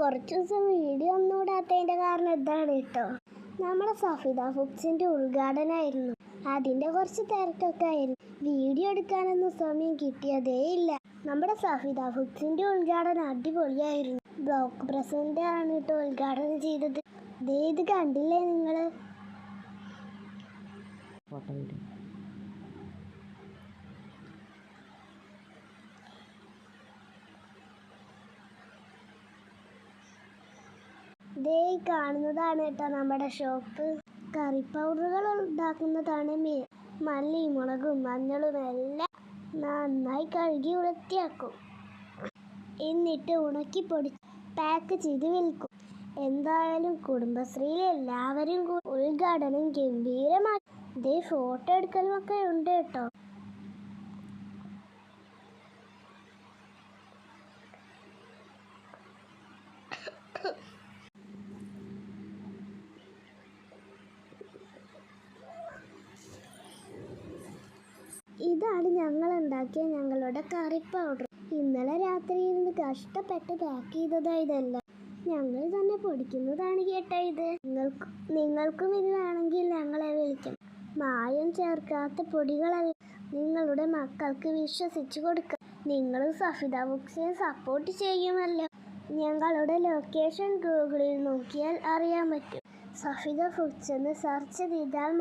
കുറച്ച് ദിവസം വീഡിയോ ഒന്നും ഇടാത്തതിൻ്റെ കാരണം ഇതാണ് കേട്ടോ. നമ്മുടെ സഫിദ ഫുഡ്സിൻ്റെ ഉദ്ഘാടനമായിരുന്നു. അതിൻ്റെ കുറച്ച് തിരക്കൊക്കെ ആയിരുന്നു. വീഡിയോ എടുക്കാനൊന്നും സമയം കിട്ടിയതേ ഇല്ല. നമ്മുടെ സഫിദ ഫുഡ്സിൻ്റെ ഉദ്ഘാടനം അടിപൊളിയായിരുന്നു. ബ്ലോക്ക് പ്രസിഡന്റ് ആണ് കേട്ടോ ഉദ്ഘാടനം ചെയ്തത്. ഇത് കണ്ടില്ലേ നിങ്ങൾ? കാണുന്നതാണ് കേട്ടോ നമ്മുടെ ഷോപ്പ്. കറി പൗഡറുകൾ ഉണ്ടാക്കുന്നതാണ്. മല്ലിയും മുളകും മഞ്ഞളും എല്ലാം നന്നായി കഴുകി വൃത്തിയാക്കും. എന്നിട്ട് ഉണക്കി പൊടിച്ച് പാക്ക് ചെയ്ത് വിൽക്കും. എന്തായാലും കുടുംബശ്രീയിലെ എല്ലാവരും ഉദ്ഘാടനം ഗംഭീരമാക്കി. ഫോട്ടോ എടുക്കലുമൊക്കെ ഉണ്ട് കേട്ടോ. ഇതാണ് ഞങ്ങൾ ഉണ്ടാക്കിയ ഞങ്ങളുടെ കറി പൗഡർ. ഇന്നലെ രാത്രി ഇരുന്ന് കഷ്ടപ്പെട്ട് പാക്ക് ചെയ്തതാ ഇതെല്ലാം. ഞങ്ങൾ തന്നെ പൊടിക്കുന്നതാണ് കേട്ടോ ഇത്. നിങ്ങൾക്കും ഇത് വേണമെങ്കിൽ ഞങ്ങളെ വിളിക്കാം. മായം ചേർക്കാത്ത പൊടികളല്ല. നിങ്ങളുടെ മക്കൾക്ക് വിശ്വസിച്ച് കൊടുക്കാം. നിങ്ങൾ സഫിദ ബുക്സിനെ സപ്പോർട്ട് ചെയ്യുമല്ലോ. ഞങ്ങളുടെ ലൊക്കേഷൻ ഗൂഗിളിൽ നോക്കിയാൽ അറിയാൻ പറ്റും. സഫിദ ഫുഡ്സ് എന്ന് സെർച്ച് ചെയ്താൽ